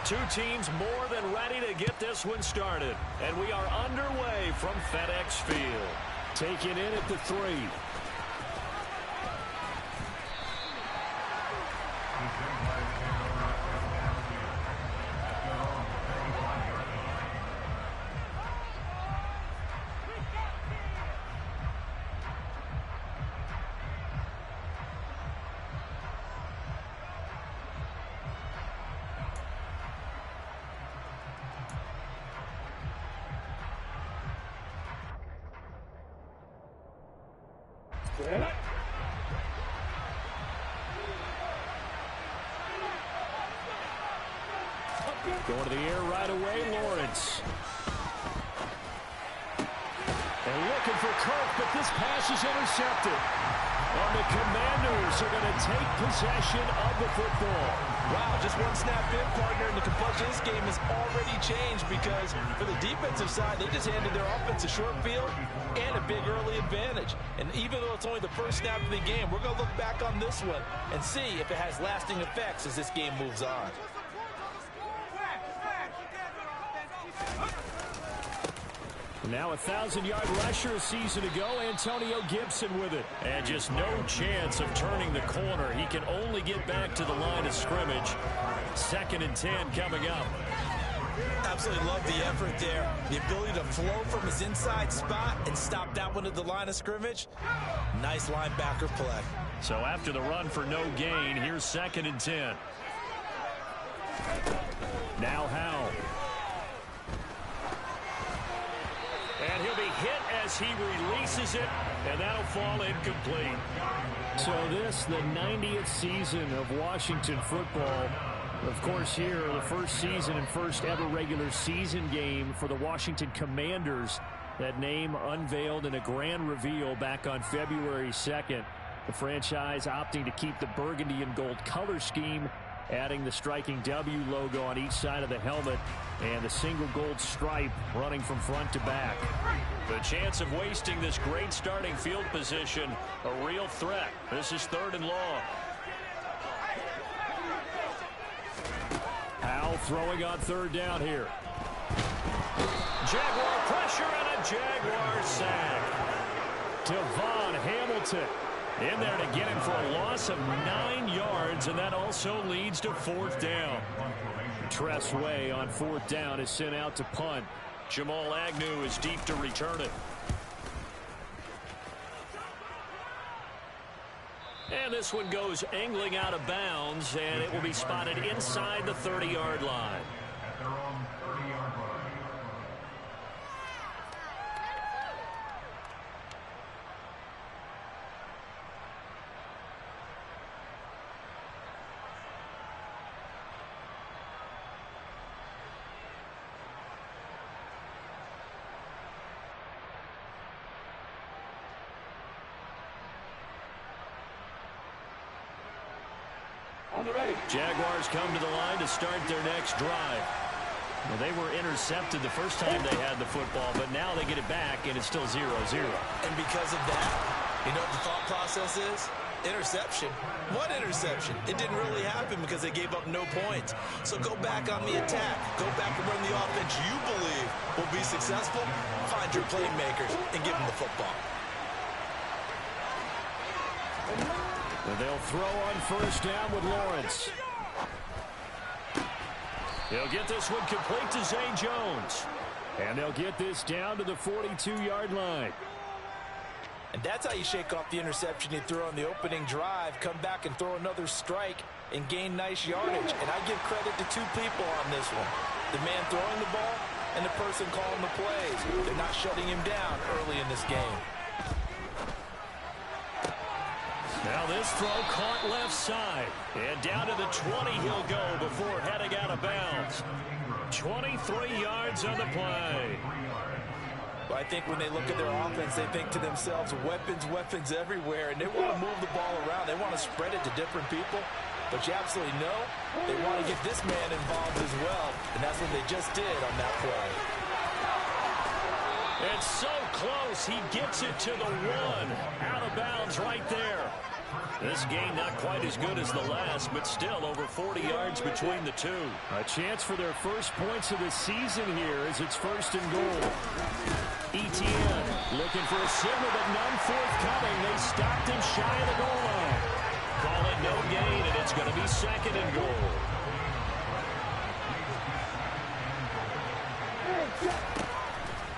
Two teams more than ready to get this one started. And we are underway from FedEx Field. Taking in at the 3. Going to the air right away, Lawrence. And looking for Kirk, but this pass is intercepted. And the Commanders are going to take possession of the football. Wow, just one snap in, partner, and the complexion of this game has already changed because for the defensive side, they just handed their offense a short field and a big early advantage. And even though it's only the first snap of the game, we're going to look back on this one and see if it has lasting effects as this game moves on. Now a 1,000-yard rusher a season ago, Antonio Gibson with it. And just no chance of turning the corner. He can only get back to the line of scrimmage. 2nd and 10 coming up. Absolutely love the effort there. The ability to flow from his inside spot and stop that one at the line of scrimmage. Nice linebacker play. So after the run for no gain, here's 2nd and 10. Now Howell. And he'll be hit as he releases it, and that'll fall incomplete. So this, the 90th season of Washington football. Of course, here, the first season and first ever regular season game for the Washington Commanders. That name unveiled in a grand reveal back on February 2nd. The franchise opting to keep the burgundy and gold color scheme, adding the striking W logo on each side of the helmet and the single gold stripe running from front to back. The chance of wasting this great starting field position, a real threat. This is 3rd and long. Howell throwing on 3rd down here. Jaguar pressure and a Jaguar sack. Devon Hamilton in there to get him for a loss of 9 yards, and that also leads to 4th down. Tress Way on 4th down is sent out to punt. Jamal Agnew is deep to return it. And this one goes angling out of bounds, and it will be spotted inside the 30-yard line. Jaguars come to the line to start their next drive. Well, they were intercepted the first time they had the football, but now they get it back, and it's still 0-0. And because of that, you know what the thought process is? Interception. What interception? It didn't really happen because they gave up no points. So go back on the attack. Go back and run the offense you believe will be successful. Find your playmakers and give them the football. And they'll throw on 1st down with Lawrence. They'll get this one complete to Zay Jones. And they'll get this down to the 42-yard line. And that's how you shake off the interception you threw on the opening drive. Come back and throw another strike and gain nice yardage. And I give credit to 2 people on this one. The man throwing the ball and the person calling the plays. They're not shutting him down early in this game. Now this throw caught left side. And down to the 20 he'll go before heading out of bounds. 23 yards on the play. But I think when they look at their offense, they think to themselves, weapons everywhere. And they want to move the ball around. They want to spread it to different people. But you absolutely know they want to get this man involved as well. And that's what they just did on that play. It's so close. He gets it to the 1. Out of bounds right there. This game not quite as good as the last, but still over 40 yards between the two. A chance for their first points of the season here as it's 1st and goal. Etienne looking for a signal, but none forthcoming. They stopped him shy of the goal line. Call it no gain, and it's going to be 2nd and goal.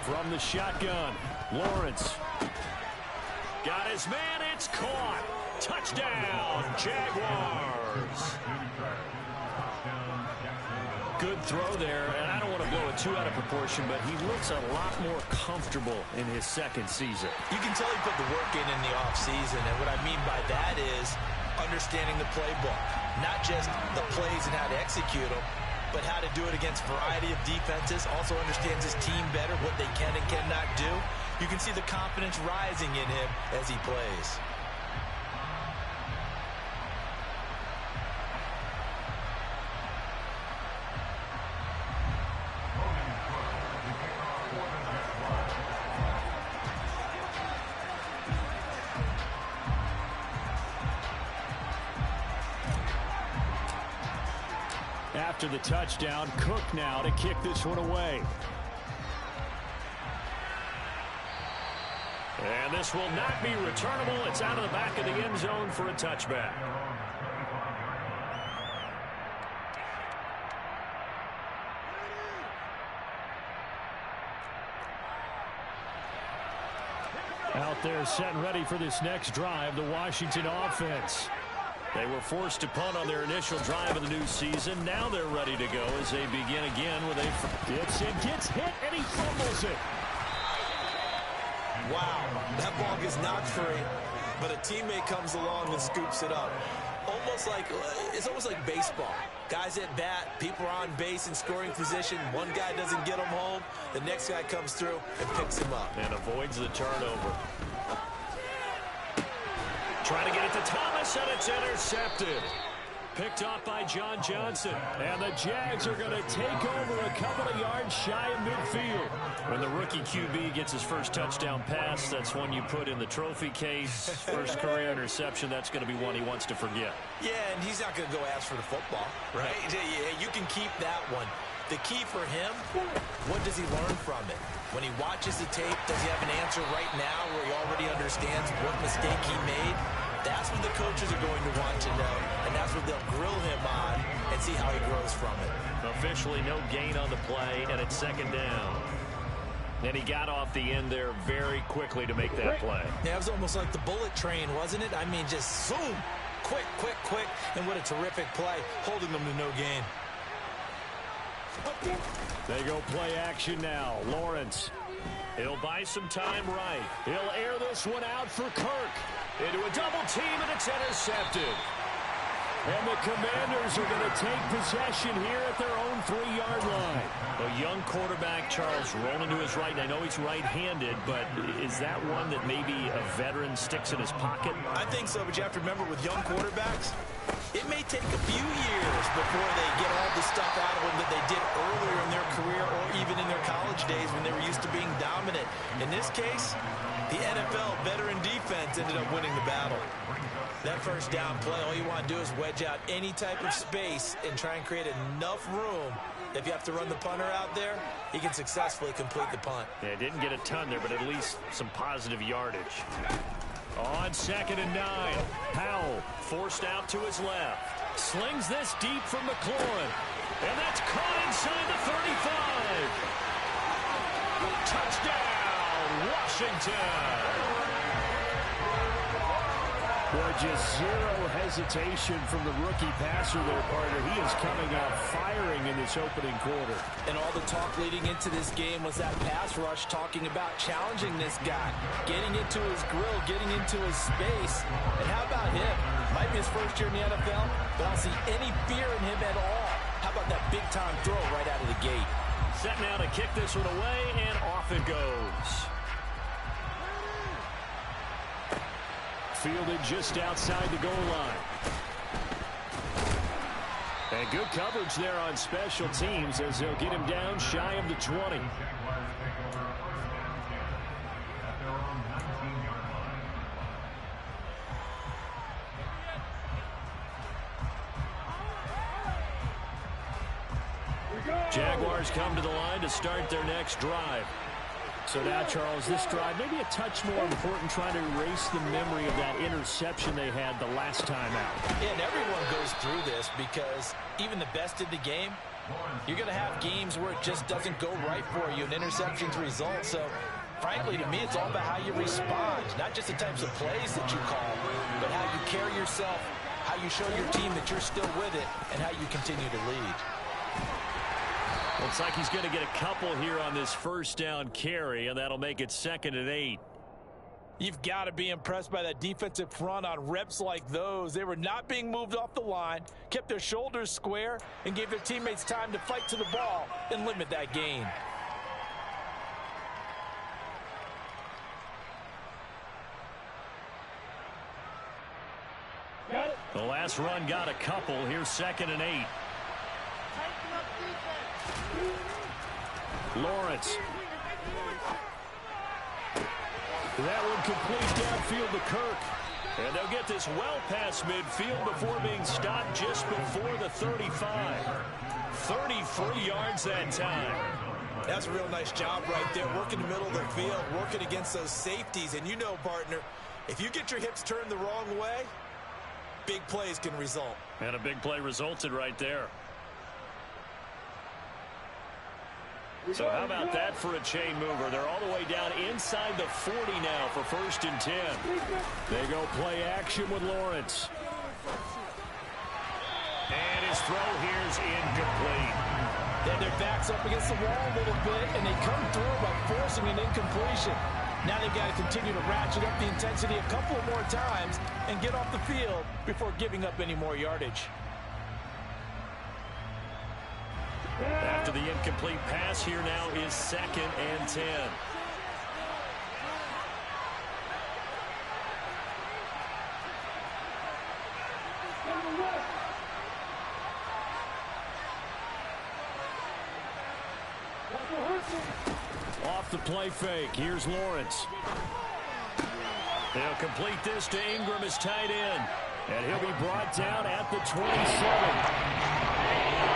From the shotgun, Lawrence. Got his man, it's caught. Touchdown, Jaguars. Good throw there, and I don't want to blow it too out of proportion, but he looks a lot more comfortable in his 2nd season. You can tell he put the work in the offseason, and what I mean by that is understanding the playbook. Not just the plays and how to execute them, but how to do it against a variety of defenses. Also understands his team better, what they can and cannot do. You can see the confidence rising in him as he plays. After the touchdown, Cook now to kick this one away. And this will not be returnable. It's out of the back of the end zone for a touchback. Out there set and ready for this next drive, the Washington offense. They were forced to punt on their initial drive of the new season. Now they're ready to go as they begin again with a gets hit, and he fumbles it. Wow, that ball gets knocked free, but a teammate comes along and scoops it up. It's almost like baseball. Guys at bat, people are on base in scoring position. One guy doesn't get him home. The next guy comes through and picks him up. And avoids the turnover. Trying to get it to Thomas, and it's intercepted. Picked off by John Johnson. And the Jags are going to take over a couple of yards shy of midfield. When the rookie QB gets his first touchdown pass, that's one you put in the trophy case. First career interception, that's going to be one he wants to forget. Yeah, and he's not going to go ask for the football, right? You can keep that one. The key for him, what does he learn from it? When he watches the tape, does he have an answer right now where he already understands what mistake he made? That's what the coaches are going to want to know, and that's what they'll grill him on and see how he grows from it. Officially no gain on the play, and it's 2nd down. And he got off the end there very quickly to make that play. Yeah, it was almost like the bullet train, wasn't it? I mean, just zoom, quick, and what a terrific play, holding them to no gain. They go play action now. Lawrence. He'll buy some time right. He'll air this one out for Kirk. Into a double team, and it's intercepted. And the Commanders are going to take possession here at their own 3-yard line. A young quarterback, Charles, rolling to his right. And I know he's right-handed, but is that one that maybe a veteran sticks in his pocket? I think so, but you have to remember with young quarterbacks, it may take a few years before they get all the stuff out of them that they did earlier in their career or even in their college days when they were used to being dominant. In this case, the NFL veteran defense ended up winning the battle. That first down play, all you want to do is wedge out any type of space and try and create enough room. If you have to run the punter out there, he can successfully complete the punt. Yeah, didn't get a ton there, but at least some positive yardage. On 2nd and 9, Powell forced out to his left. Slings this deep from McLaurin. And that's caught inside the 35. Touchdown, Washington. Boy, just zero hesitation from the rookie passer there, partner. He is coming out firing in this opening quarter. And all the talk leading into this game was that pass rush, talking about challenging this guy, getting into his grill, getting into his space. And how about him? Might be his first year in the NFL, but I don't see any fear in him at all. How about that big-time throw right out of the gate? Set now to kick this one away, and off it goes. Fielded just outside the goal line. And good coverage there on special teams as they'll get him down shy of the 20. Jaguars come to the line to start their next drive. So now, Charles, this drive maybe a touch more important, trying to erase the memory of that interception they had the last time out. Yeah, and everyone goes through this because even the best in the game, you're going to have games where it just doesn't go right for you and interceptions result. So, frankly, to me, it's all about how you respond, not just the types of plays that you call, but how you carry yourself, how you show your team that you're still with it, and how you continue to lead. Looks like he's going to get a couple here on this first down carry, and that'll make it 2nd and 8. You've got to be impressed by that defensive front on reps like those. They were not being moved off the line, kept their shoulders square, and gave their teammates time to fight to the ball and limit that gain. The last run got a couple. Here's 2nd and 8. Lawrence. That one complete downfield to Kirk. And they'll get this well past midfield before being stopped just before the 35. 33 yards that time. That's a real nice job right there, working the middle of the field, working against those safeties. And you know, partner, if you get your hips turned the wrong way, big plays can result. And a big play resulted right there. So how about that for a chain mover? They're all the way down inside the 40 now for 1st and 10. They go play action with Lawrence. And his throw here's incomplete. Then their backs up against the wall a little bit, and they come through by forcing an incompletion. Now they've got to continue to ratchet up the intensity a couple of more times and get off the field before giving up any more yardage. After the incomplete pass, here now is 2nd and 10. Off the play fake. Here's Lawrence. They'll complete this to Ingram as tight end. And he'll be brought down at the 27.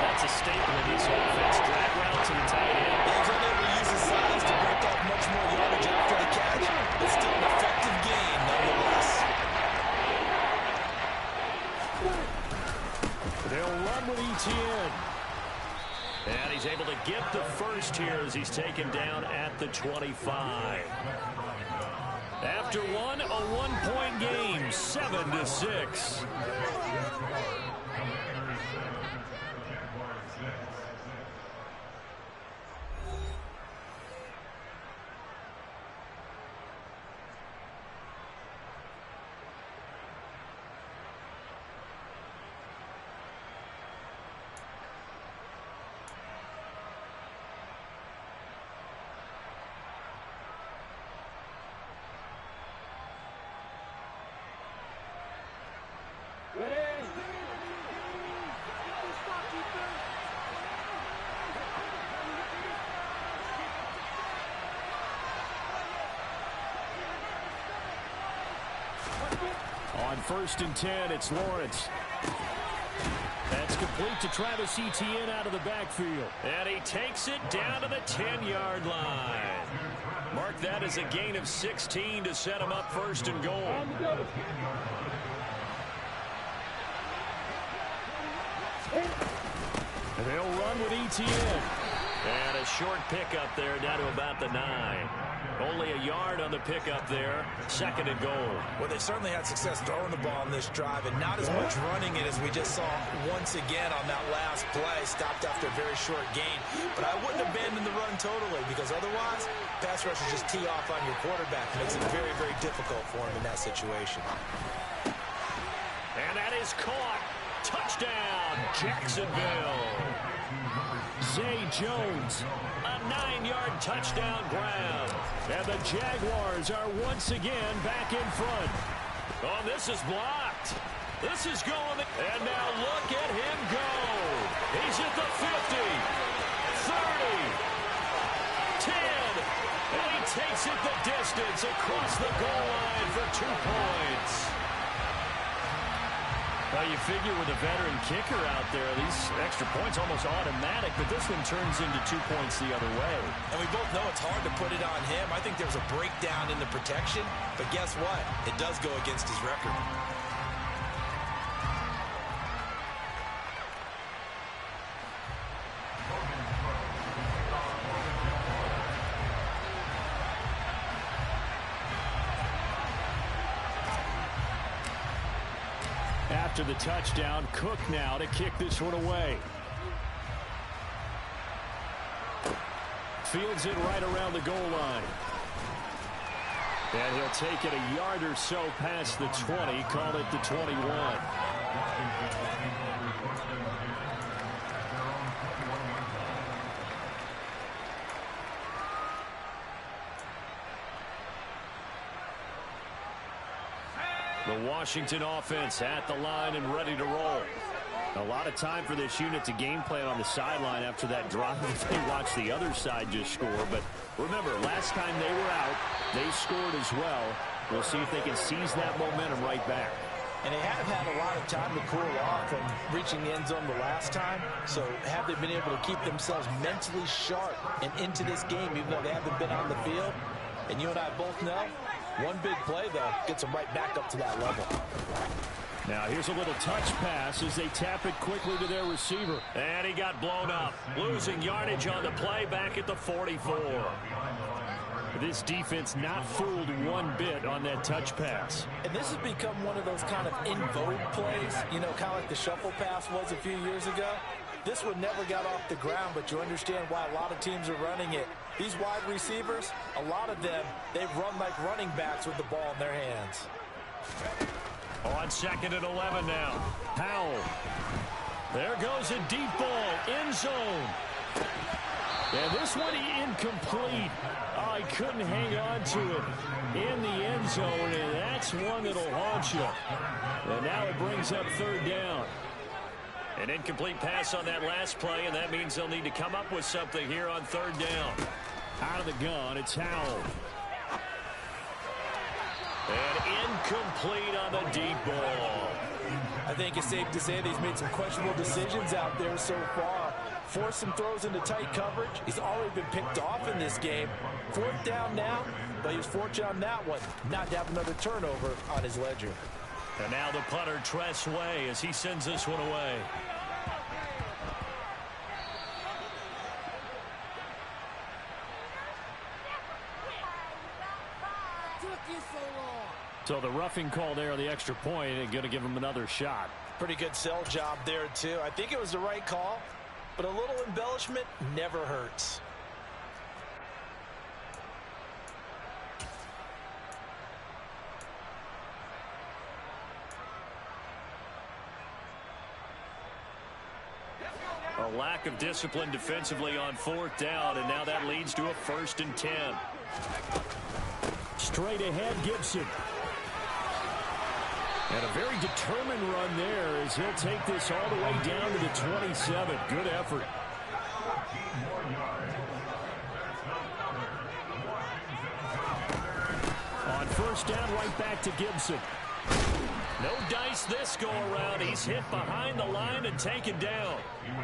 That's a staple of this offense. Drag route to the tight end. He's unable to use his size to break off much more yardage after the catch. It's still an effective gain, nonetheless. They'll run with ETN. And he's able to get the first here as he's taken down at the 25. After one, a one-point game, 7-6. On 1st and 10, it's Lawrence. That's complete to Travis Etienne out of the backfield. And he takes it down to the 10-yard line. Mark that as a gain of 16 to set him up 1st and goal. They'll run with Etienne. And a short pickup there down to about the 9. Only a yard on the pickup there. 2nd and goal. Well, they certainly had success throwing the ball on this drive and not as much running it as we just saw once again on that last play. Stopped after a very short gain. But I wouldn't abandon the run totally because otherwise, pass rushers just tee off on your quarterback. It makes it very, very difficult for him in that situation. And that is caught. Touchdown, Jacksonville. Zay Jones, a 9-yard touchdown grab. And the Jaguars are once again back in front. Oh, this is blocked. This is going. And now look at him go. He's at the 50, 30, 10. And he takes it the distance across the goal line for 2 points. Well, you figure with a veteran kicker out there, these extra points almost automatic, but this one turns into 2 points the other way. And we both know it's hard to put it on him. I think there's a breakdown in the protection, but guess what? It does go against his record. After the touchdown, Cook now to kick this one away. Fields it right around the goal line. And he'll take it a yard or so past the 20, call it the 21. The Washington offense at the line and ready to roll. A lot of time for this unit to game plan on the sideline after that drive. They watched the other side just score. But remember, last time they were out, they scored as well. We'll see if they can seize that momentum right back. And they have had a lot of time to cool off from reaching the end zone the last time. So have they been able to keep themselves mentally sharp and into this game, even though they haven't been on the field? And you and I both know, one big play, though, gets them right back up to that level. Now here's a little touch pass as they tap it quickly to their receiver. And he got blown up. Losing yardage on the play back at the 44. This defense not fooled one bit on that touch pass. And this has become one of those kind of in vogue plays, you know, kind of like the shuffle pass was a few years ago. This one never got off the ground, but you understand why a lot of teams are running it. These wide receivers, a lot of them, they run like running backs with the ball in their hands. On 2nd and 11 now. Powell. There goes a deep ball. End zone. And this one incomplete. Oh, he couldn't hang on to it in the end zone, and that's one that'll haunt you. And now it brings up 3rd down. An incomplete pass on that last play, and that means they'll need to come up with something here on 3rd down. Out of the gun, it's Howell. And incomplete on the deep ball. I think it's safe to say that he's made some questionable decisions out there so far. Forced some throws into tight coverage. He's already been picked off in this game. 4th down now, but he was fortunate on that one not to have another turnover on his ledger. And now the punter, Tress Way, as he sends this one away. So the roughing call there on the extra point and going to give him another shot. Pretty good sell job there, too. I think it was the right call, but a little embellishment never hurts. A lack of discipline defensively on 4th down, and now that leads to a 1st and 10. Straight ahead, Gibson. And a very determined run there as he'll take this all the way down to the 27. Good effort. On 1st down, right back to Gibson. No dice this go around. He's hit behind the line and taken down.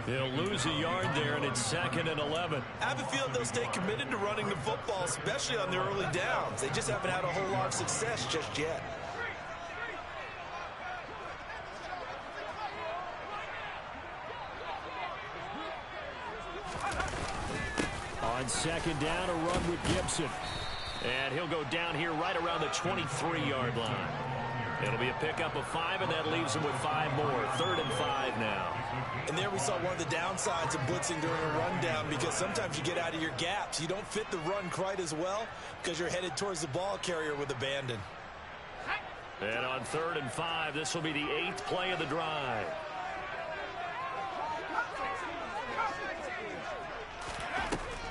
He'll lose a yard there, and it's 2nd and 11. I have a feeling they'll stay committed to running the football, especially on their early downs. They just haven't had a whole lot of success just yet. On 2nd down, a run with Gibson. And he'll go down here right around the 23-yard line. It'll be a pickup of 5, and that leaves him with 5 more. 3rd and 5 now. And there we saw one of the downsides of blitzing during a rundown, because sometimes you get out of your gaps. You don't fit the run quite as well because you're headed towards the ball carrier with abandon. And on 3rd and 5, this will be the 8th play of the drive.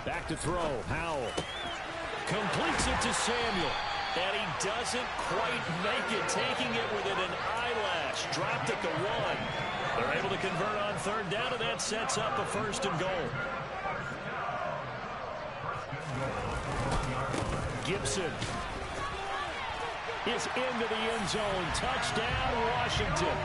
Back to throw. Howell completes it to Samuel. And he doesn't quite make it, taking it within an eyelash. Dropped at the 1. They're able to convert on 3rd down, and that sets up a 1st and goal. Gibson is into the end zone. Touchdown, Washington.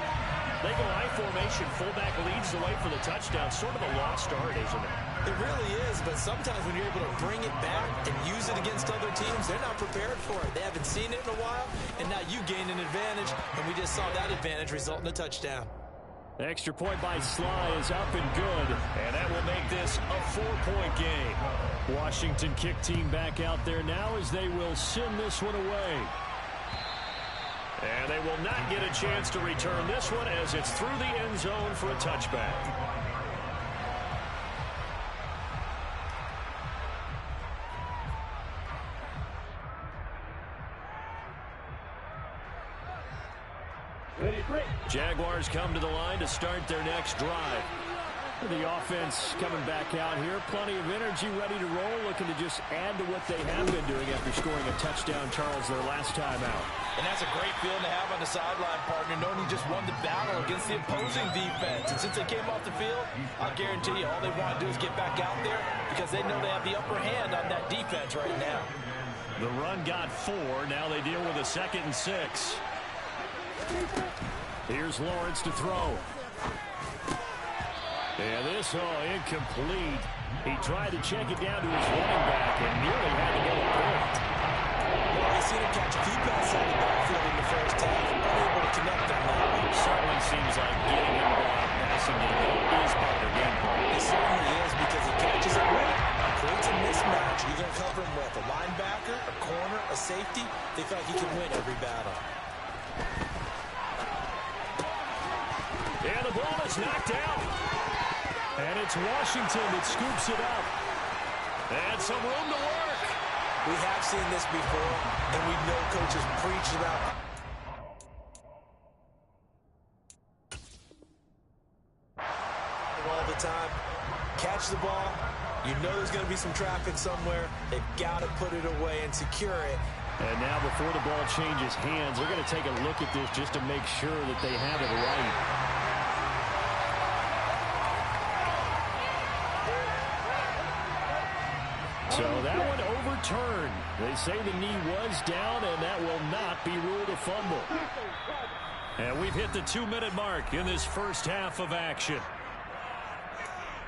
They go I formation. Fullback leads the way for the touchdown. Sort of a lost start, isn't it? It really is, but sometimes when you're able to bring it back and use it against other teams, they're not prepared for it. They haven't seen it in a while, and now you gain an advantage, and we just saw that advantage result in a touchdown. Extra point by Sly is up and good, and that will make this a 4-point game. Washington kick team back out there now as they will send this one away. And they will not get a chance to return this one as it's through the end zone for a touchback. Jaguars come to the line to start their next drive. The offense coming back out here. Plenty of energy, ready to roll, looking to just add to what they have been doing after scoring a touchdown, Charles, their last time out. And that's a great feeling to have on the sideline, partner, knowing you just won the battle against the opposing defense. And since they came off the field, I'll guarantee you all they want to do is get back out there because they know they have the upper hand on that defense right now. The run got 4. Now they deal with a 2nd and 6. Here's Lawrence to throw. And this, incomplete. He tried to check it down to his running back and nearly had to go a point. Well, I've seen him catch a few passes out of the backfield in the first half. Unable to connect on that one. Certainly seems like getting him the ball, passing him is part of their game plan. It certainly is because he catches it right, creates a mismatch. You're going to cover him with a linebacker, a corner, a safety. They feel like he can win every battle. And the ball is knocked out. And it's Washington that scoops it up. And some room to work. We have seen this before, and we know coaches preach about all the time. Catch the ball. You know there's going to be some traffic somewhere. They've got to put it away and secure it. And now before the ball changes hands, they're going to take a look at this just to make sure that they have it right. So that one overturned. They say the knee was down, and that will not be ruled a fumble. And we've hit the 2-minute mark in this first half of action.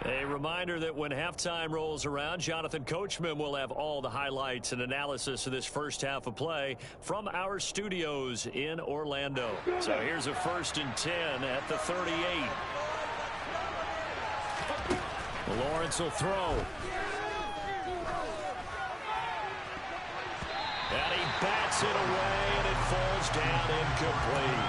A reminder that when halftime rolls around, Jonathan Coachman will have all the highlights and analysis of this first half of play from our studios in Orlando. So here's a 1st and 10 at the 38. Lawrence will throw. And he bats it away, and it falls down incomplete.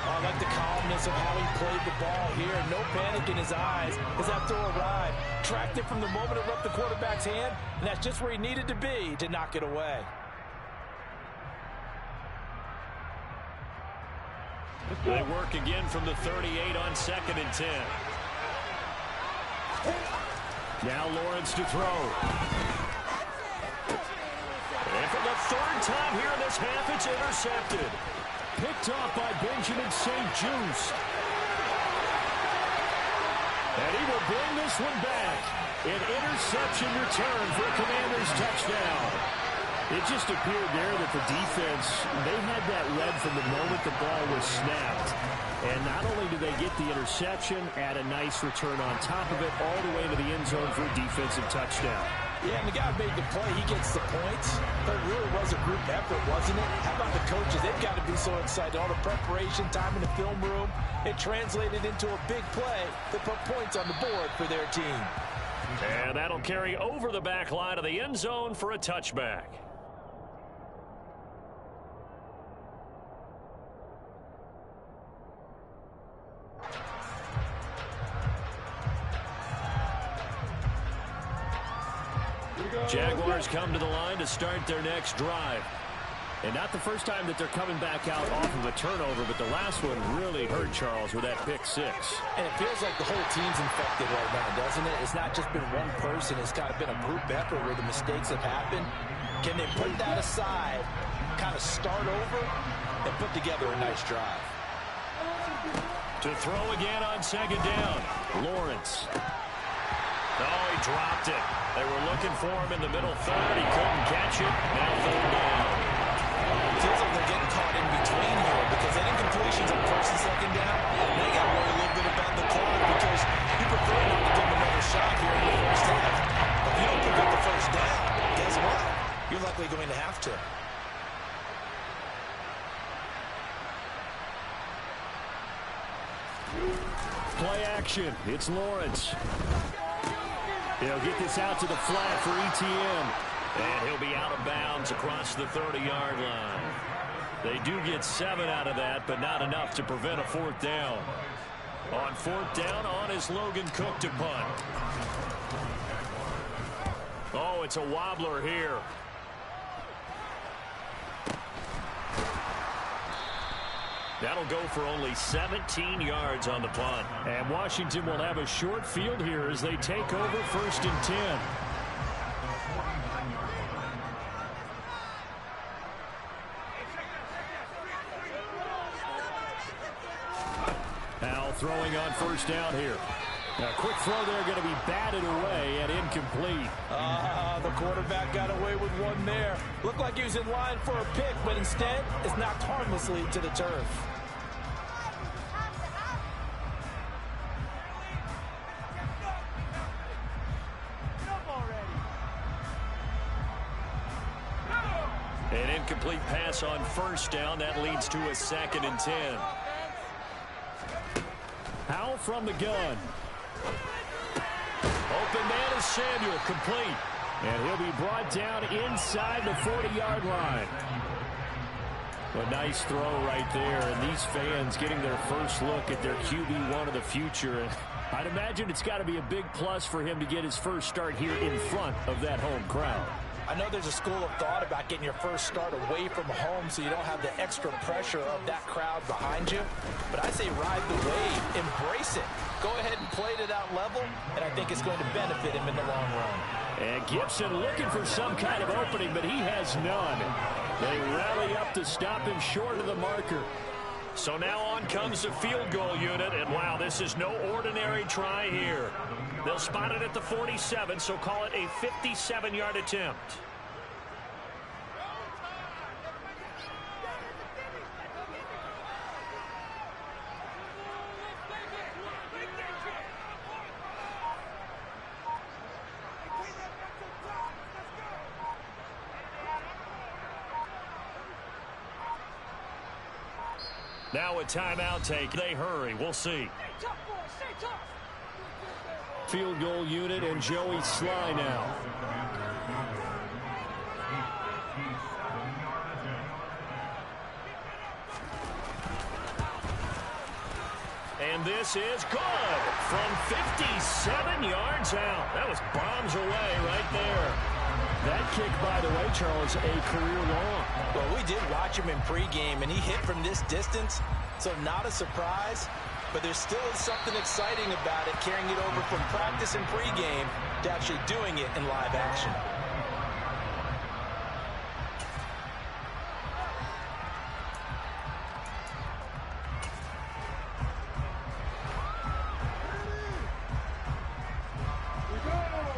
I like the calmness of how he played the ball here. No panic in his eyes as that throw arrived. Tracked it from the moment it left the quarterback's hand, and that's just where he needed to be to knock it away. They work again from the 38 on 2nd and 10. Now Lawrence to throw. And for the 3rd time here in this half, it's intercepted. Picked off by Benjamin St. Juste. And he will bring this one back. An interception return for a Commanders touchdown. It just appeared there that the defense, they had that read from the moment the ball was snapped. And not only do they get the interception, add a nice return on top of it, all the way to the end zone for a defensive touchdown. Yeah, and the guy made the play. He gets the points. But it really was a group effort, wasn't it? How about the coaches? They've got to be so excited. All the preparation, time in the film room. It translated into a big play that put points on the board for their team. And that'll carry over the back line of the end zone for a touchback. Jaguars come to the line to start their next drive. And not the first time that they're coming back out off of a turnover, but the last one really hurt Charles with that pick 6. And it feels like the whole team's infected right now, doesn't it? It's not just been one person. It's kind of been a group effort where the mistakes have happened. Can they put that aside, kind of start over, and put together a nice drive? To throw again on 2nd down. Lawrence. Oh, he dropped it. They were looking for him in the middle 3rd. He couldn't catch it. Now 3rd down. It feels like they're getting caught in between here because that incompletion's on 1st and 2nd down. They got play action. It's Lawrence. He'll get this out to the flat for ETN. And he'll be out of bounds across the 30-yard line. They do get 7 out of that, but not enough to prevent a 4th down. On 4th down, on is Logan Cook to punt. Oh, it's a wobbler here. That'll go for only 17 yards on the punt. And Washington will have a short field here as they take over 1st and 10. Now throwing on 1st down here. A quick throw there, going to be batted away and incomplete. The quarterback got away with one there. Looked like he was in line for a pick, but instead it's knocked harmlessly to the turf. An incomplete pass on 1st down. That leads to a 2nd and 10. Howell from the gun. Open man is Samuel, complete. And he'll be brought down inside the 40-yard line. A nice throw right there, and these fans getting their first look at their QB1 of the future. I'd imagine it's got to be a big plus for him to get his first start here in front of that home crowd. I know there's a school of thought about getting your first start away from home so you don't have the extra pressure of that crowd behind you. But I say ride the wave, embrace it. Go ahead and play to that level, and I think it's going to benefit him in the long run. And Gibson looking for some kind of opening, but he has none. They rally up to stop him short of the marker. So now on comes the field goal unit, and wow, this is no ordinary try here. They'll spot it at the 47, so call it a 57-yard attempt. Now a timeout take. They hurry. We'll see. Field goal unit and Joey Sly now. And this is good from 57 yards out. That was bombs away right there. That kick, by the way, Charles, a career long. Well, we did watch him in pregame, and he hit from this distance, so not a surprise. But there still is something exciting about it, carrying it over from practice and pregame to actually doing it in live action.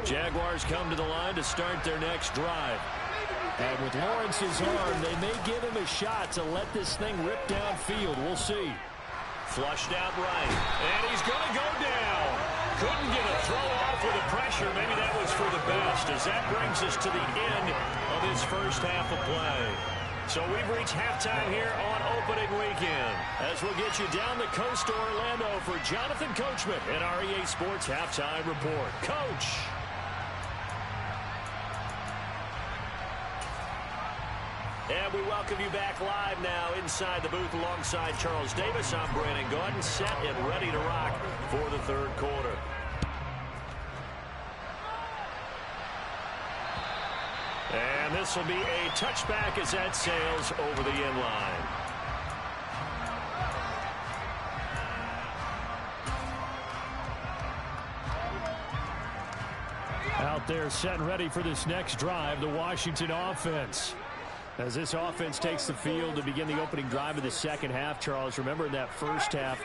Jaguars come to the line to start their next drive. And with Lawrence's arm, they may give him a shot to let this thing rip downfield. We'll see. Flushed out right. And he's going to go down. Couldn't get a throw off with the pressure. Maybe that was for the best, as that brings us to the end of this first half of play. So we've reached halftime here on opening weekend, as we'll get you down the coast to Orlando for Jonathan Coachman in our EA Sports Halftime Report. Coach. And we welcome you back live now inside the booth alongside Charles Davis. I'm Brandon Gordon, set and ready to rock for the third quarter. And this will be a touchback as that sails over the end line. Out there set and ready for this next drive, the Washington offense. As this offense takes the field to begin the opening drive of the second half, Charles, remember in that first half,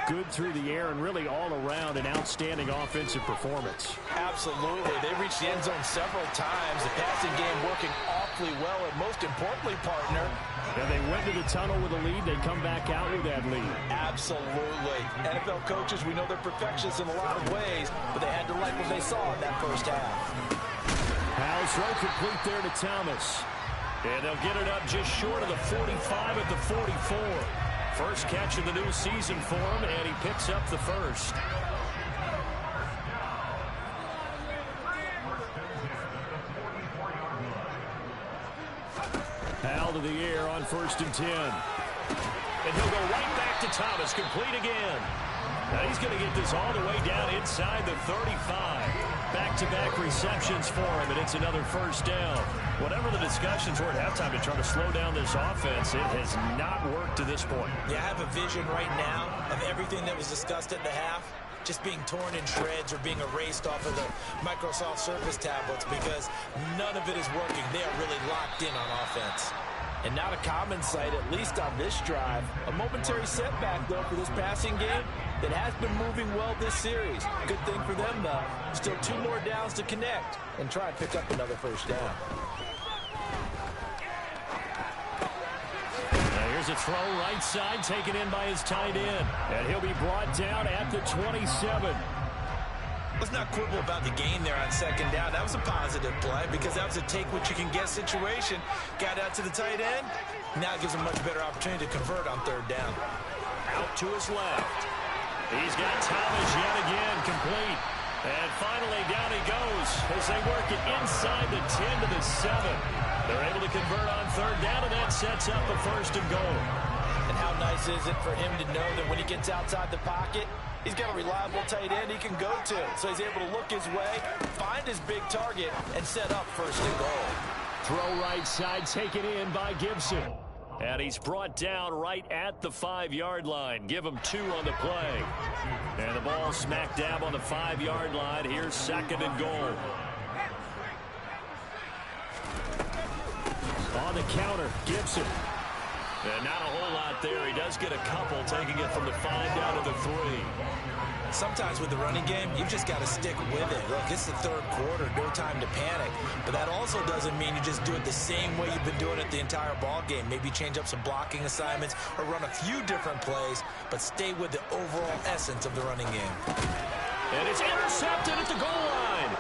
good through the air and really all around an outstanding offensive performance. Absolutely. They reached the end zone several times. The passing game working awfully well, and most importantly, partner, and they went to the tunnel with a lead. They come back out with that lead. Absolutely. NFL coaches, we know they're perfectionists in a lot of ways, but they had to like what they saw in that first half. Howell's throw complete there to Thomas. And they'll get it up just short of the 45 at the 44. First catch of the new season for him, and he picks up the first. Out of the air on 1st and 10. And he'll go right back to Thomas, complete again. Now he's going to get this all the way down inside the 35. Back-to-back receptions for him, and it's another first down. Whatever the discussions were at halftime to try to slow down this offense, it has not worked to this point. Yeah, I have a vision right now of everything that was discussed at the half just being torn in shreds or being erased off of the Microsoft Surface tablets because none of it is working. They are really locked in on offense. And not a common sight, at least on this drive. A momentary setback, though, for this passing game that has been moving well this series. Good thing for them, though. Still 2 more downs to connect and try and pick up another first down. Now here's a throw right side taken in by his tight end. And he'll be brought down at the 27. Let's not quibble about the gain there on 2nd down. That was a positive play because that was a take-what-you-can-get situation. Got out to the tight end. Now it gives him a much better opportunity to convert on 3rd down. Out to his left. He's got Thomas yet again complete. And finally down he goes as they work it inside the 10 to the 7. They're able to convert on 3rd down, and that sets up a 1st and goal. And how nice is it for him to know that when he gets outside the pocket, he's got a reliable tight end he can go to. So he's able to look his way, find his big target, and set up 1st and goal. Throw right side taken in by Gibson. And he's brought down right at the 5-yard line. Give him 2 on the play. And the ball smack dab on the 5-yard line. Here's 2nd and goal. On the counter, Gibson. And not a whole lot there. He does get a couple, taking it from the 5 down to the 3. Sometimes with the running game, you've just got to stick with it. Look, it's the 3rd quarter, no time to panic. But that also doesn't mean you just do it the same way you've been doing it the entire ball game. Maybe change up some blocking assignments or run a few different plays, but stay with the overall essence of the running game. And it's intercepted at the goal line.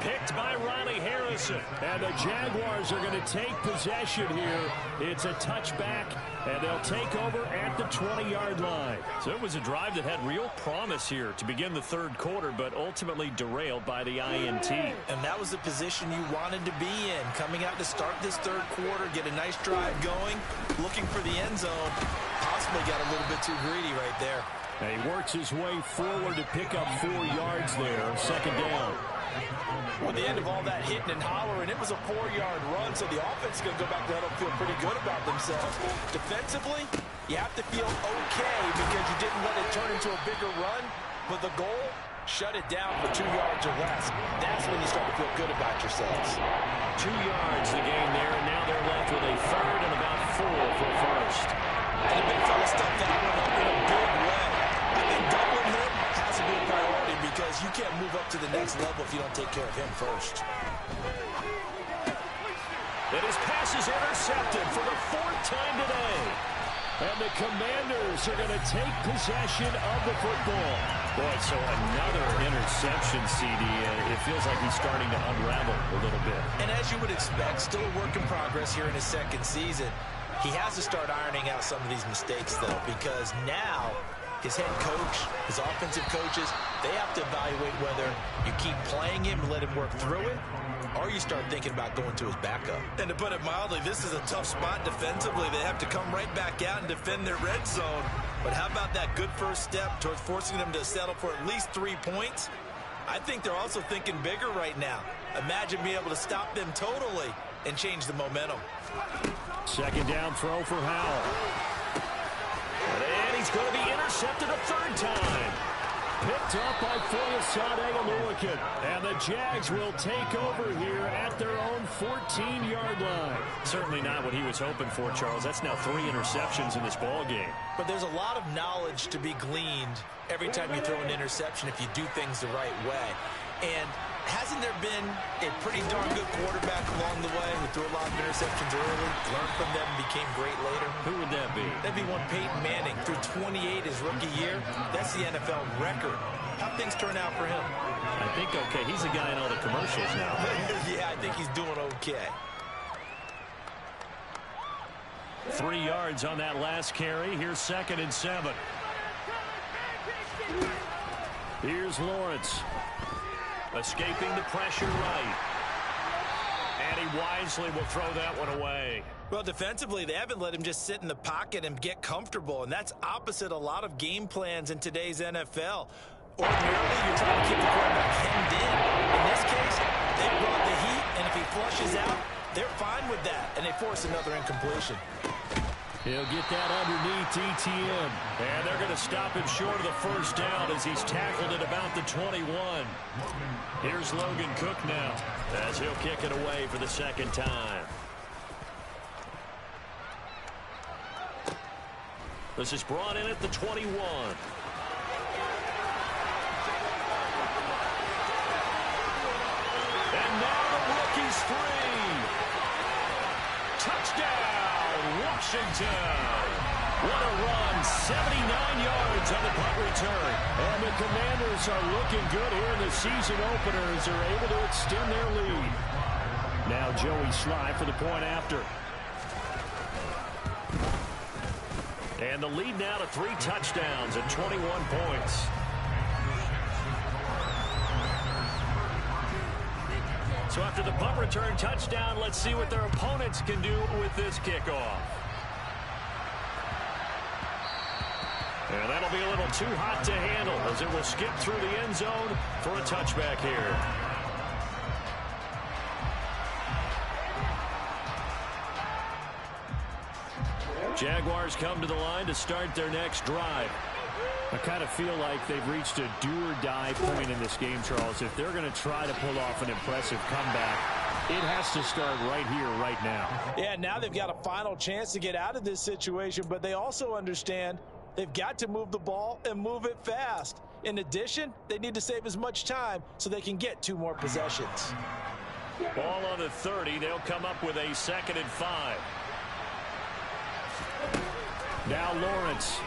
Picked by Riley Harrison. And the Jaguars are going to take possession here. It's a touchback, and they'll take over at the 20-yard line. So it was a drive that had real promise here to begin the 3rd quarter, but ultimately derailed by the INT. And that was the position you wanted to be in. Coming out to start this 3rd quarter, get a nice drive going, looking for the end zone. Possibly got a little bit too greedy right there. And he works his way forward to pick up 4 yards there, 2nd down. With the end of all that hitting and hollering, it was a 4-yard run, so the offense is going to go back to huddle, feel pretty good about themselves. Defensively, you have to feel okay because you didn't let it turn into a bigger run, but the goal, shut it down for 2 yards or less. That's when you start to feel good about yourselves. 2 yards the gain there, and now they're left with a 3rd and about 4 for 1st. And the big fella stepped that one up in a big way. I think doubling him has to be a priority because you can't move up to the next level if you don't take care of him first. And his pass is intercepted for the 4th time today. And the Commanders are going to take possession of the football. Boy, so another interception, CD. It feels like he's starting to unravel a little bit. And as you would expect, still a work in progress here in his 2nd season. He has to start ironing out some of these mistakes, though, because now his head coach, his offensive coaches, they have to evaluate whether you keep playing him and let him work through it, or you start thinking about going to his backup. And to put it mildly, this is a tough spot defensively. They have to come right back out and defend their red zone. But how about that good first step towards forcing them to settle for at least 3 points? I think they're also thinking bigger right now. Imagine being able to stop them totally and change the momentum. 2nd down throw for Howell. And he's going to be intercepted a 3rd time. Picked up by Foyesade Oluwakin. And the Jags will take over here at their own 14-yard line. Certainly not what he was hoping for, Charles. That's now 3 interceptions in this ball game. But there's a lot of knowledge to be gleaned every time you throw an interception if you do things the right way. And hasn't there been a pretty darn good quarterback along the way who threw a lot of interceptions early, learned from them, and became great later? Who would that be? That'd be one Peyton Manning. Threw 28 his rookie year. That's the NFL record. How'd things turn out for him? I think okay. He's the guy in all the commercials now. Yeah, I think he's doing okay. 3 yards on that last carry. Here's 2nd and 7. Here's Lawrence. Escaping the pressure right. And he wisely will throw that one away. Well, defensively, they haven't let him just sit in the pocket and get comfortable, and that's opposite a lot of game plans in today's NFL. Ordinarily, you're trying to keep the quarterback hemmed in. In this case, they brought the heat, and if he flushes out, they're fine with that, and they force another incompletion. He'll get that underneath ETN. And they're going to stop him short of the first down as he's tackled at about the 21. Here's Logan Cook now as he'll kick it away for the 2nd time. This is brought in at the 21. And now the rookie's free. Touchdown, Washington. What a run. 79 yards on the punt return. And the Commanders are looking good here in the season opener as they're able to extend their lead. Now Joey Sly for the point after. And the lead now to 3 touchdowns and 21 points. So after the punt return touchdown, let's see what their opponents can do with this kickoff. And that'll be a little too hot to handle as it will skip through the end zone for a touchback here. Jaguars come to the line to start their next drive. I kind of feel like they've reached a do-or-die point in this game, Charles. If they're going to try to pull off an impressive comeback, it has to start right here, right now. Yeah, now they've got a final chance to get out of this situation, but they also understand they've got to move the ball and move it fast. In addition, they need to save as much time so they can get 2 more possessions. Ball on the 30. They'll come up with a 2nd and 5. Now Lawrence.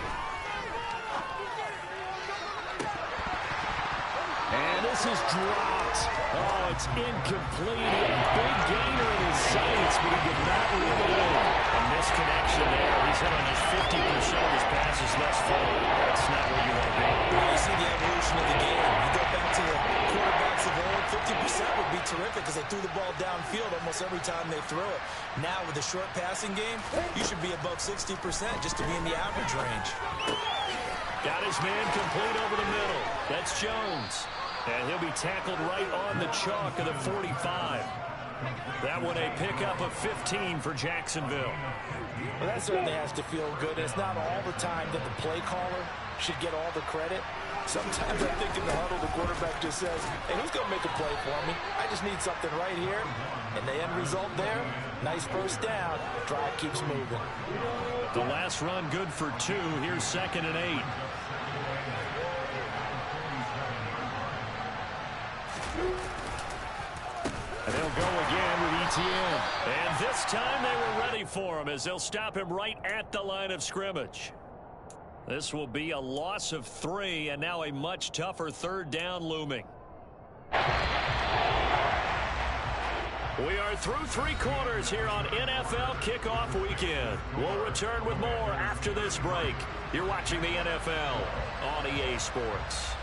And this is dropped. Oh, it's incomplete. A big gainer in his sights, but he did not reel it in. A misconnection there. He's hit on just 50% of his passes thus far. That's not where you want to be. You see the evolution of the game. You go back to the quarterbacks of old, 50% would be terrific because they threw the ball downfield almost every time they threw it. Now with the short passing game, you should be above 60% just to be in the average range. Got his man complete over the middle. That's Jones. And he'll be tackled right on the chalk of the 45. That one a pickup of 15 for Jacksonville. Well, that certainly has to feel good. It's not all the time that the play caller should get all the credit. Sometimes I think in the huddle, the quarterback just says, hey, who's going to make a play for me? I just need something right here. And the end result there, nice first down. Drive keeps moving. The last run good for 2. Here's 2nd and 8. And they'll go again with ETN. And this time they were ready for him as they'll stop him right at the line of scrimmage. This will be a loss of 3 and now a much tougher 3rd down looming. We are through 3 quarters here on NFL Kickoff Weekend. We'll return with more after this break. You're watching the NFL on EA Sports.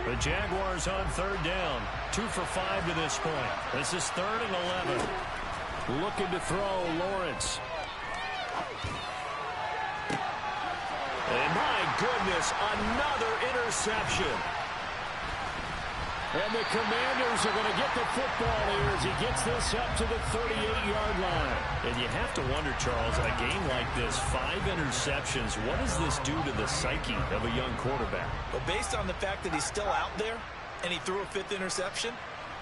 The Jaguars on 3rd down. 2 for 5 to this point. This is 3rd and 11. Looking to throw, Lawrence. And my goodness, another interception. And the Commanders are going to get the football here as he gets this up to the 38-yard line. And you have to wonder, Charles, a game like this, 5 interceptions, what does this do to the psyche of a young quarterback? Well, based on the fact that he's still out there and he threw a 5th interception,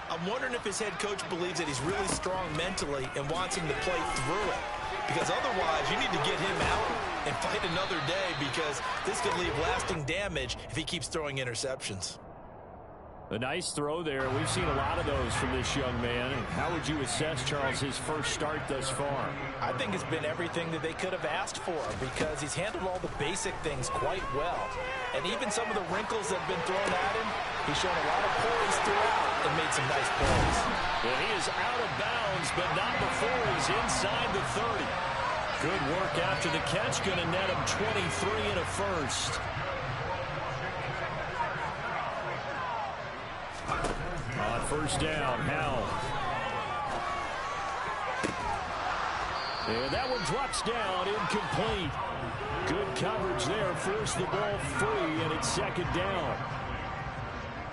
I'm wondering if his head coach believes that he's really strong mentally and wants him to play through it. Because otherwise, you need to get him out and fight another day because this could leave lasting damage if he keeps throwing interceptions. A nice throw there. We've seen a lot of those from this young man. And how would you assess, Charles, his first start thus far? I think it's been everything that they could have asked for because he's handled all the basic things quite well. And even some of the wrinkles that have been thrown at him, He's shown a lot of poise throughout and made some nice plays. Well, he is out of bounds, but not before he's inside the 30. Good work after the catch. Going to net him 23 and a first. On first down, Howell. And that one drops down, incomplete. Good coverage there, forced the ball free, and it's second down.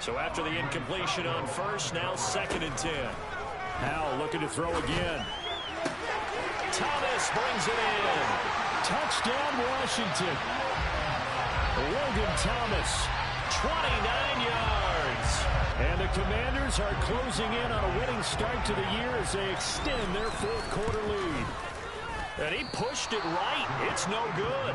So after the incompletion on first, now 2nd and 10. Howell looking to throw again. Thomas brings it in. Touchdown, Washington. Logan Thomas, 29 yards. And the Commanders are closing in on a winning start to the year as they extend their 4th quarter lead. And he pushed it right. It's no good.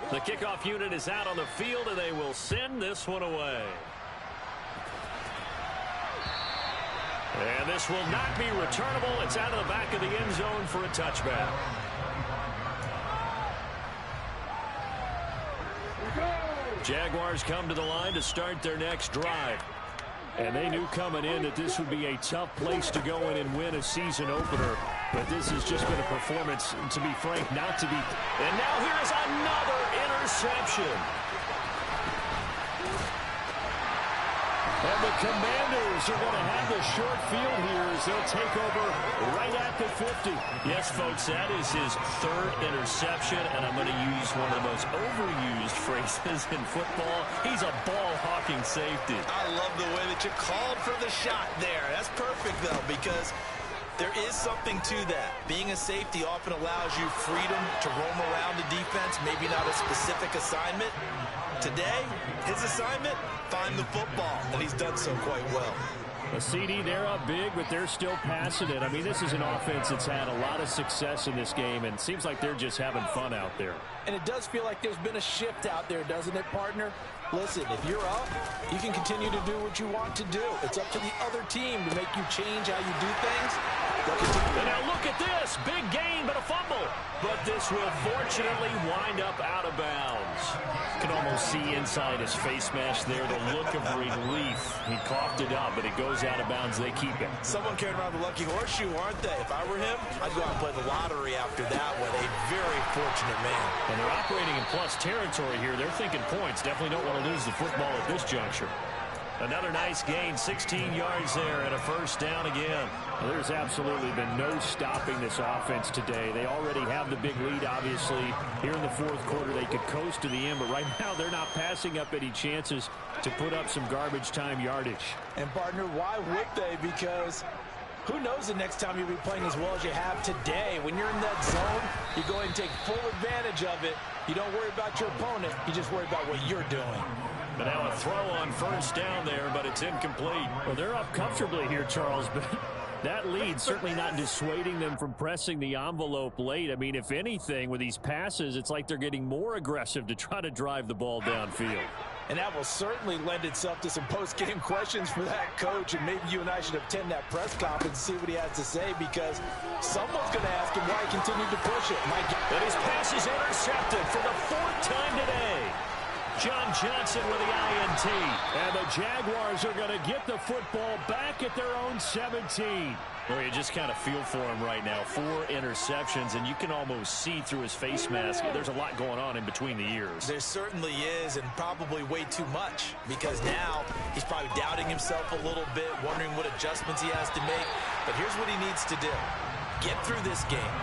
The kickoff unit is out on the field, and they will send this one away. And this will not be returnable. It's out of the back of the end zone for a touchback. Jaguars come to the line to start their next drive. And they knew coming in that this would be a tough place to go in and win a season opener. But this has just been a performance, to be frank, not to be. And now here's another interception. And the Commanders are going to have the short field here as they'll take over right at the 50. Yes, folks, that is his 3rd interception, and I'm going to use one of the most overused phrases in football. He's a ball-hawking safety. I love the way that you called for the shot there. That's perfect, though, because there is something to that. Being a safety often allows you freedom to roam around the defense, maybe not a specific assignment. Today, his assignment, find the football, and he's done so quite well. A CD, they're up big, but they're still passing it. I mean, this is an offense that's had a lot of success in this game, and it seems like they're just having fun out there. And it does feel like there's been a shift out there, doesn't it, partner? Listen, if you're up, you can continue to do what you want to do. It's up to the other team to make you change how you do things. And now look at this. Big gain, but a fumble. But this will fortunately wind up out of bounds. You can almost see inside his face mask there the look of relief. He coughed it up, but it goes out of bounds. They keep it. Someone carrying around the lucky horseshoe, aren't they? If I were him, I'd go out and play the lottery after that one. A very fortunate man. And they're operating in plus territory here. They're thinking points. Definitely don't want to lose the football at this juncture. Another nice gain, 16 yards there, and a first down again. Well, there's absolutely been no stopping this offense today. They already have the big lead, obviously. Here in the 4th quarter, they could coast to the end, but right now they're not passing up any chances to put up some garbage time yardage. And, partner, why would they? Because who knows the next time you'll be playing as well as you have today. When you're in that zone, you go ahead and take full advantage of it. You don't worry about your opponent. You just worry about what you're doing. But now a throw on first down there, but it's incomplete. Well, they're up comfortably here, Charles, but that lead certainly not dissuading them from pressing the envelope late. I mean, if anything, with these passes, it's like they're getting more aggressive to try to drive the ball downfield. And that will certainly lend itself to some post-game questions for that coach, and maybe you and I should attend that press conference and see what he has to say, because someone's going to ask him why he continued to push it. And his pass is intercepted for the 4th time today. John Johnson with the INT. And the Jaguars are going to get the football back at their own 17. Well, you just kind of feel for him right now. 4 interceptions, and you can almost see through his face mask. There's a lot going on in between the ears. There certainly is, and probably way too much, because now he's probably doubting himself a little bit, wondering what adjustments he has to make. But here's what he needs to do. Get through this game.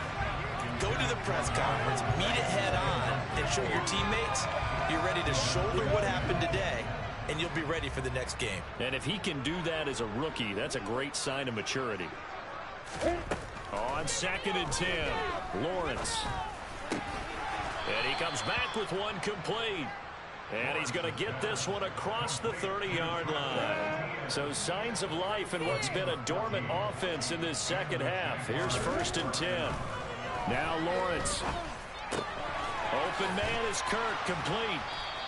Go to the press conference, meet it head on, and show your teammates you're ready to shoulder what happened today, and you'll be ready for the next game. And if he can do that as a rookie, that's a great sign of maturity. On 2nd and 10, Lawrence. And he comes back with one complete. And he's going to get this one across the 30-yard line. So signs of life in what's been a dormant offense in this second half. Here's 1st and 10. Now Lawrence. Open man is Kirk, complete.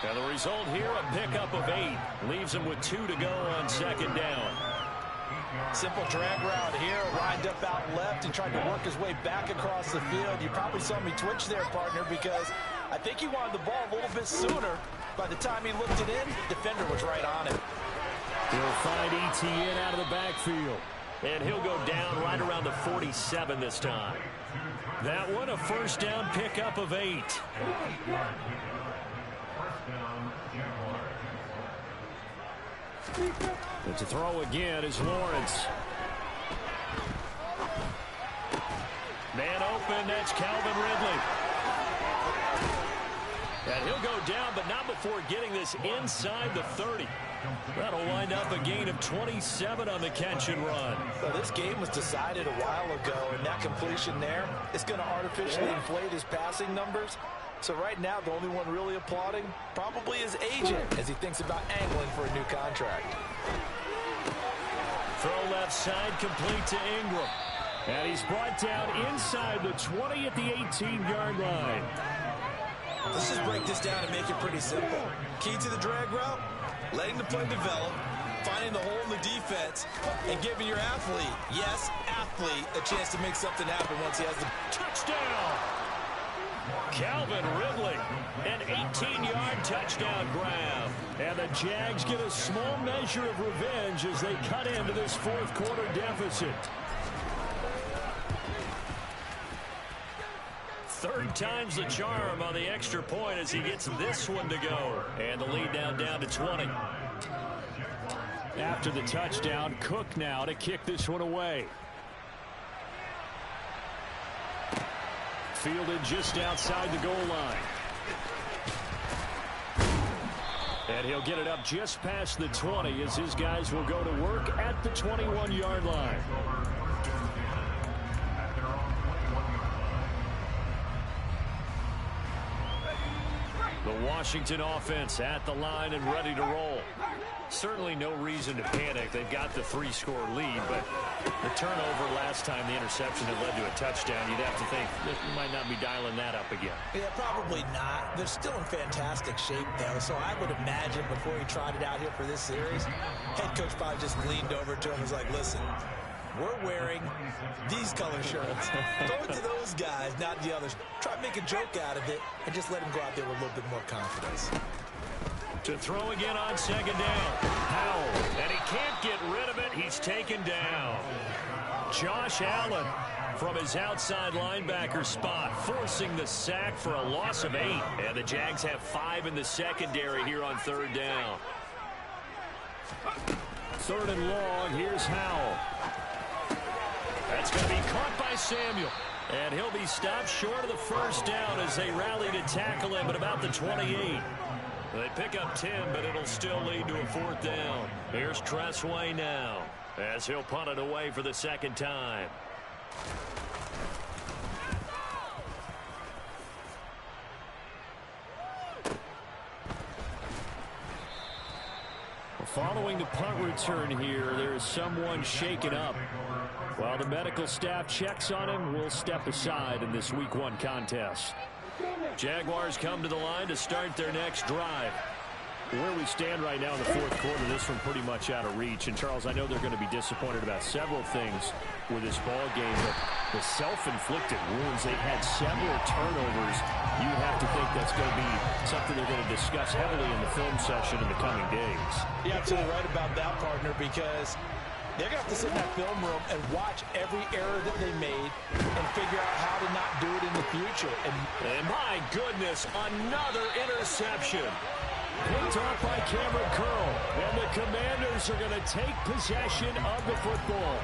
And the result here, a pickup of 8. Leaves him with 2 to go on 2nd down. Simple drag route here, lined up out left and tried to work his way back across the field. You probably saw me twitch there, partner, because I think he wanted the ball a little bit sooner. By the time he looked it in, defender was right on it. He'll find ETN out of the backfield. And he'll go down right around the 47 this time. That one, a first down pickup of 8. But to throw again is Lawrence. Man open, that's Calvin Ridley. And he'll go down, but not before getting this inside the 30. That'll wind up a gain of 27 on the catch and run. Well, this game was decided a while ago, and that completion there is going to artificially inflate his passing numbers. So right now, the only one really applauding probably his agent as he thinks about angling for a new contract. Throw left side, complete to Ingram. And he's brought down inside the 20 at the 18-yard line. Let's just break this down and make it pretty simple. Key to the drag route, letting the play develop, finding the hole in the defense, and giving your athlete, yes, athlete, a chance to make something happen once he has the touchdown. Calvin Ridley, an 18-yard touchdown grab. And the Jags get a small measure of revenge as they cut into this fourth quarter deficit. Third time's the charm on the extra point as he gets this one to go. And the lead down to 20. After the touchdown, Cook now to kick this one away. Fielded just outside the goal line. And he'll get it up just past the 20 as his guys will go to work at the 21-yard line. The Washington offense at the line and ready to roll. Certainly no reason to panic. They've got the 3-score lead, but the turnover last time, the interception that led to a touchdown, you'd have to think that you might not be dialing that up again. Yeah, probably not. They're still in fantastic shape, though, so I would imagine before he tried it out here for this series, head coach probably just leaned over to him and was like, listen, we're wearing these color shirts. Throw it to those guys, not the others. Try to make a joke out of it and just let him go out there with a little bit more confidence. To throw again on second down. Howell, and he can't get rid of it. He's taken down. Josh Allen from his outside linebacker spot, forcing the sack for a loss of 8. And the Jags have 5 in the secondary here on third down. Third and long, here's Howell. That's going to be caught by Samuel. And he'll be stopped short of the first down as they rally to tackle him at about the 28. They pick up 10, but it'll still lead to a fourth down. Here's Tressway now as he'll punt it away for the second time. Following the punt return here, there is someone shaken up. While the medical staff checks on him, we'll step aside in this Week 1 contest. Jaguars come to the line to start their next drive. Where we stand right now in the fourth quarter, this one pretty much out of reach. And, Charles, I know they're going to be disappointed about several things with this ball game, but the self-inflicted wounds, they've had several turnovers. You have to think that's going to be something they're going to discuss heavily in the film session in the coming days. You're absolutely right about that, partner, because they're going to have to sit in that film room and watch every error that they made and figure out how to not do it in the future. And my goodness, another interception. Picked off by Cameron Curl. And the Commanders are going to take possession of the football.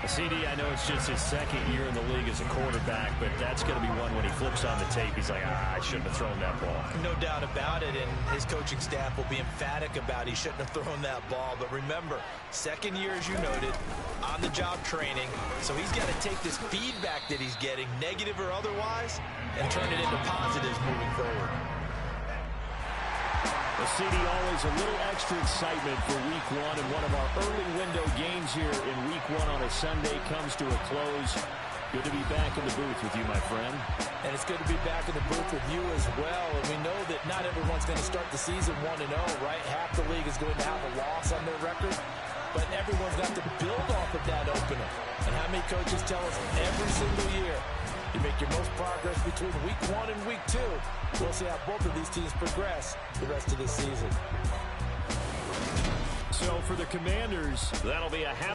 CD, I know it's just his second year in the league as a quarterback, but that's going to be one when he flips on the tape. He's like, I shouldn't have thrown that ball. No doubt about it, and his coaching staff will be emphatic about he shouldn't have thrown that ball. But remember, second year, as you noted, on-the-job training. So he's got to take this feedback that he's getting, negative or otherwise, and turn it into positives moving forward. The CD, always a little extra excitement for Week 1, and one of our early window games here in Week 1 on a Sunday comes to a close. Good to be back in the booth with you, my friend. And it's good to be back in the booth with you as well. And we know that not everyone's going to start the season 1-0, right? Half the league is going to have a loss on their record. But everyone's got to build off of that coaches tell us every single year. You make your most progress between week 1 and week 2. We'll see how both of these teams progress the rest of this season. So for the Commanders, that'll be a half.